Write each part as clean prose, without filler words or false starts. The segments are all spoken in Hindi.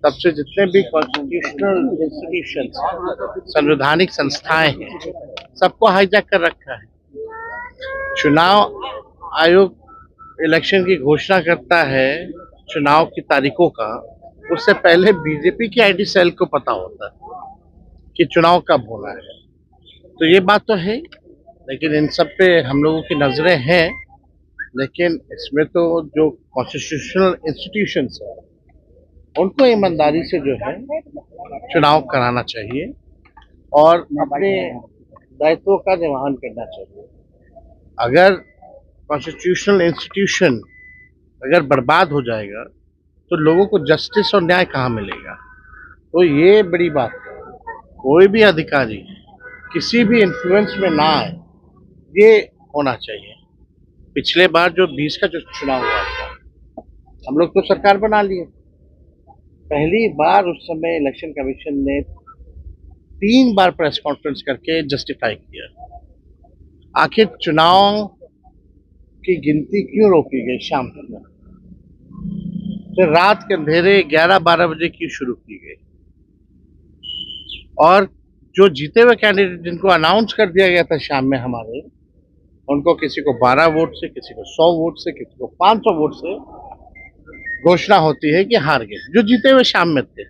तब से जितने भी कॉन्स्टिट्यूशनल इंस्टीट्यूशंस संवैधानिक संस्थाएं हैं, सबको हाईजैक कर रखा है। चुनाव आयोग इलेक्शन की घोषणा करता है चुनाव की तारीखों का, उससे पहले बीजेपी की आईटी सेल को पता होता है कि चुनाव कब होना है। तो ये बात तो है, लेकिन इन सब पे हम लोगों की नजरें हैं। लेकिन इसमें तो जो कॉन्स्टिट्यूशनल इंस्टीट्यूशंस है, उनको ईमानदारी से जो है चुनाव कराना चाहिए और अपने दायित्वों का निर्वहन करना चाहिए। अगर कॉन्स्टिट्यूशनल इंस्टीट्यूशन अगर बर्बाद हो जाएगा तो लोगों को जस्टिस और न्याय कहाँ मिलेगा। तो ये बड़ी बात है, कोई भी अधिकारी किसी भी इन्फ्लुएंस में ना आए, ये होना चाहिए। पिछले बार जो 20 का जो चुनाव हुआ था, हम लोग तो सरकार बना लिए, पहली बार उस समय इलेक्शन कमीशन ने 3 बार प्रेस कॉन्फ्रेंस करके जस्टिफाई किया आखिर चुनाव की गिनती क्यों रोकी गई शाम तक, तो रात के अंधेरे 11-12 बजे की शुरू की गई। और जो जीते हुए कैंडिडेट जिनको अनाउंस कर दिया गया था शाम में हमारे, उनको किसी को 12 वोट से, किसी को 100 वोट से, किसी को 500 वोट से घोषणा होती है कि हार गए। जो जीते हुए शाम में थे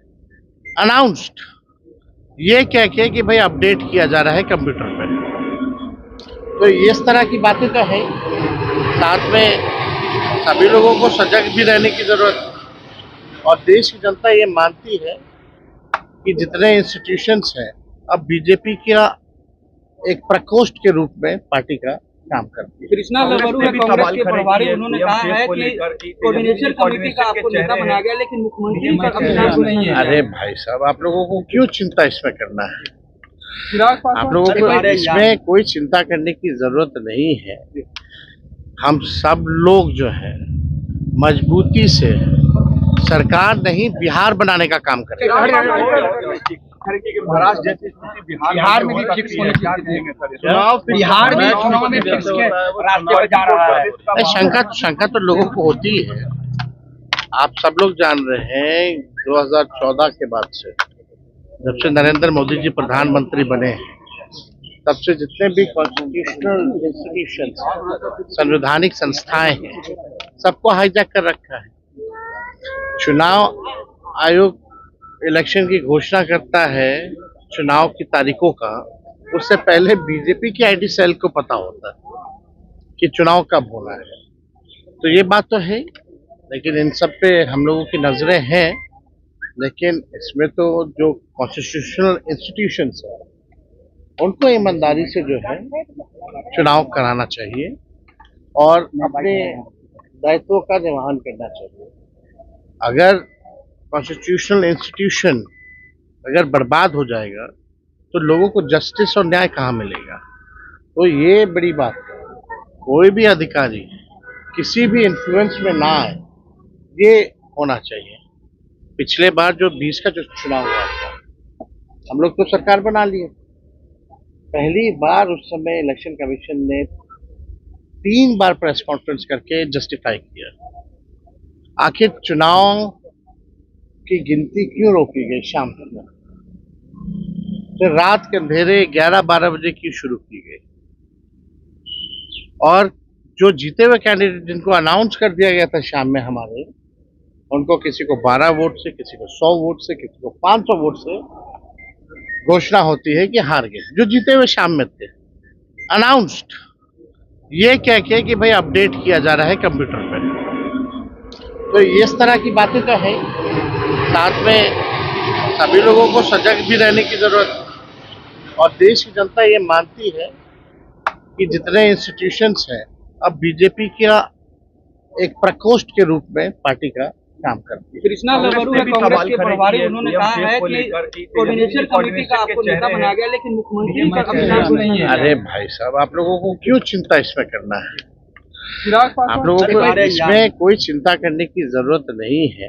अनाउंस्ड, ये कह के कि भाई अपडेट किया जा रहा है कंप्यूटर पे। तो इस तरह की बातें तो है। साथ में सभी लोगों को सजग भी रहने की जरूरत है। और देश की जनता ये मानती है कि जितने इंस्टीट्यूशंस हैं, अब बीजेपी का एक प्रकोष्ठ के रूप में पार्टी का काम करती है। कृष्णा लवरू है कांग्रेस के प्रभारी, उन्होंने कहा है कि कोऑर्डिनेशन कमेटी का आपको नेता बनाया गया, लेकिन मुख्यमंत्री का कभी नाम नहीं है। अरे भाई साहब, आप लोगों को क्यों चिंता इसमें करना है? आप लोगों को इसमें कोई चिंता करने की जरूरत नहीं है। हम सब लोग जो है मजबूती से सरकार नहीं बिहार बनाने का काम करेंगे। महाराष्ट्र जैसी स्थिति बिहार में भी फिक्स होने की स्थिति है। बिहार में चुनाव में फिक्स के रास्ते पर जा रहा है। शंका तो लोगों को होती है। आप सब लोग जान रहे हैं 2014 के बाद से, जब से नरेंद्र मोदी जी प्रधानमंत्री बने हैं, तब से जितने भी कॉन्स्टिट्यूशनल इंस्टीट्यूशंस संवैधानिक संस्थाएं हैं, सबको हाईजैक कर रखा है। चुनाव आयोग इलेक्शन की घोषणा करता है चुनाव की तारीखों का, उससे पहले बीजेपी की आईटी सेल को पता होता है कि चुनाव कब होना है। तो ये बात तो है, लेकिन इन सब पे हम लोगों की नजरें हैं। लेकिन इसमें तो जो कॉन्स्टिट्यूशनल इंस्टीट्यूशंस है, उनको ईमानदारी से जो है चुनाव कराना चाहिए और अपने दायित्वों का निर्वहन करना चाहिए। अगर कॉन्स्टिट्यूशनल इंस्टीट्यूशन अगर बर्बाद हो जाएगा तो लोगों को जस्टिस और न्याय कहाँ मिलेगा। तो ये बड़ी बात है, कोई भी अधिकारी किसी भी इन्फ्लुएंस में ना आए, ये होना चाहिए। पिछले बार जो 20 का जो चुनाव हुआ था, हम लोग तो सरकार बना लिए, पहली बार उस समय इलेक्शन कमीशन ने 3 बार प्रेस कॉन्फ्रेंस करके जस्टिफाई किया आखिर चुनाव की गिनती क्यों रोकी गई शाम तक, तो रात के अंधेरे 11-12 बजे की शुरू की गई। और जो जीते हुए कैंडिडेट जिनको अनाउंस कर दिया गया था शाम में हमारे, उनको किसी को 12 वोट से, किसी को 100 वोट से, किसी को 500 वोट से घोषणा होती है कि हार गए। जो जीते हुए शाम में थे अनाउंस्ड, ये कह के कि भाई अपडेट किया जा रहा है कंप्यूटर पे। तो इस तरह की बातें तो है। साथ में सभी लोगों को सजग भी रहने की जरूरत है। और देश की जनता ये मानती है कि जितने इंस्टीट्यूशंस हैं, अब बीजेपी का एक प्रकोष्ठ के रूप में पार्टी का काम करती है। कृष्णा लवरू है कांग्रेस के प्रभारी, उन्होंने कहा है कि कोऑर्डिनेशन कमेटी का आपको नेता बनाया गया, लेकिन मुख्यमंत्री का कभी नाम नहीं है। अरे भाई साहब, आप लोगों को क्यों चिंता इसमें करना है? आप लोगों को इसमें कोई चिंता करने की जरूरत नहीं है।